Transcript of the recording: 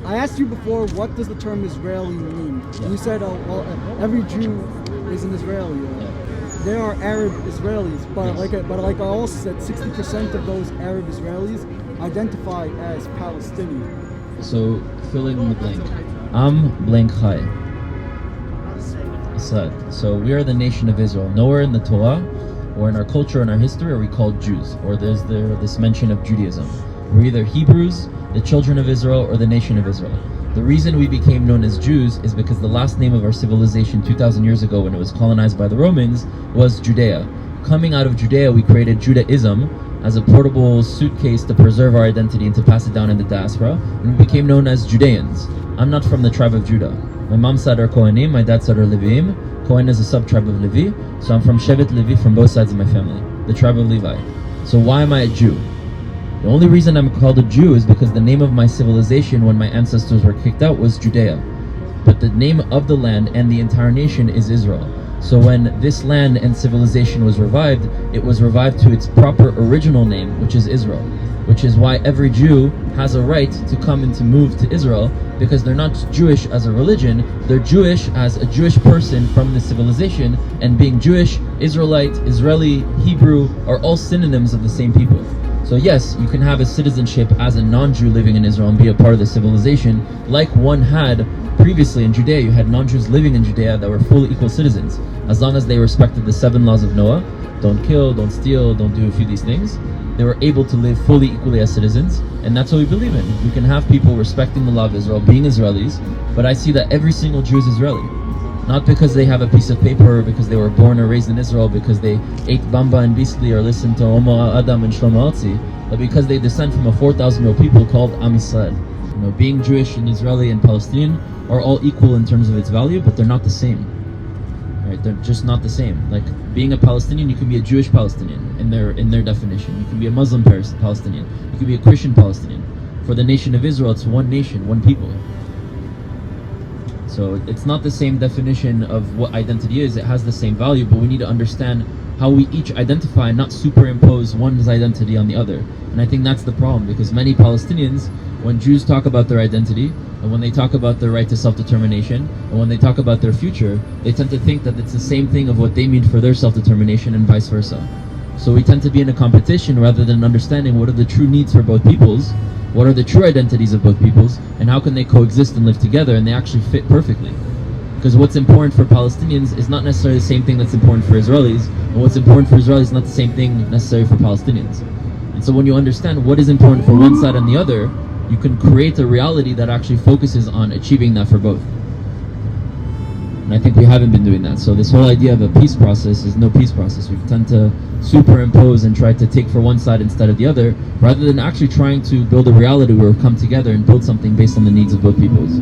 I asked you before, what does the term Israeli mean? Yeah. You said, well, every Jew is an Israeli. There are Arab Israelis, but Yes. like I also said, 60% of those Arab Israelis identify as Palestinian. So fill in the blank. Am blank chai. So we are the nation of Israel. Nowhere in the Torah or in our culture and our history are we called Jews, or there's this mention of Judaism. We're either Hebrews, the children of Israel, or the nation of Israel. The reason we became known as Jews is because the last name of our civilization 2,000 years ago, when it was colonized by the Romans, was Judea. Coming out of Judea, we created Judaism as a portable suitcase to preserve our identity and to pass it down in the diaspora, and we became known as Judeans. I'm not from the tribe of Judah. My mom's side are Kohanim, my dad's side are Leviim. Kohen is a sub-tribe of Levi, so I'm from Shevet Levi from both sides of my family, the tribe of Levi. So why am I a Jew? The only reason I'm called a Jew is because the name of my civilization when my ancestors were kicked out was Judea. But the name of the land and the entire nation is Israel. So when this land and civilization was revived, it was revived to its proper original name, which is Israel. Which is why every Jew has a right to come and to move to Israel, because they're not Jewish as a religion, they're Jewish as a Jewish person from the civilization, and being Jewish, Israelite, Israeli, Hebrew are all synonyms of the same people. So yes, you can have a citizenship as a non-Jew living in Israel and be a part of the civilization, like one had previously in Judea. You had non-Jews living in Judea that were fully equal citizens, as long as they respected the 7 laws of Noah. Don't kill, don't steal, don't do a few of these things. They were able to live fully equally as citizens, and that's what we believe in. We can have people respecting the law of Israel, being Israelis, but I see that every single Jew is Israeli. Not because they have a piece of paper, or because they were born or raised in Israel, because they ate bamba and bisli or listened to Omer Adam and Shlomo Artzi, but because they descend from a 4,000-year-old people called Am Yisrael. You know, being Jewish and Israeli and Palestinian are all equal in terms of its value, but they're not the same. Right? They're just not the same. Like being a Palestinian, you can be a Jewish Palestinian in their definition. You can be a Muslim Palestinian. You can be a Christian Palestinian. For the nation of Israel, it's one nation, one people. So it's not the same definition of what identity is. It has the same value, but we need to understand how we each identify, not superimpose one's identity on the other. And I think that's the problem, because many Palestinians, when Jews talk about their identity, and when they talk about their right to self-determination, and when they talk about their future, they tend to think that it's the same thing of what they mean for their self-determination and vice versa. So we tend to be in a competition rather than understanding what are the true needs for both peoples, what are the true identities of both peoples, and how can they coexist and live together, and they actually fit perfectly. Because what's important for Palestinians is not necessarily the same thing that's important for Israelis, and what's important for Israelis is not the same thing necessary for Palestinians. And so when you understand what is important for one side and the other, you can create a reality that actually focuses on achieving that for both. And I think we haven't been doing that. So this whole idea of a peace process is no peace process. We tend to superimpose and try to take for one side instead of the other, rather than actually trying to build a reality where we come together and build something based on the needs of both peoples.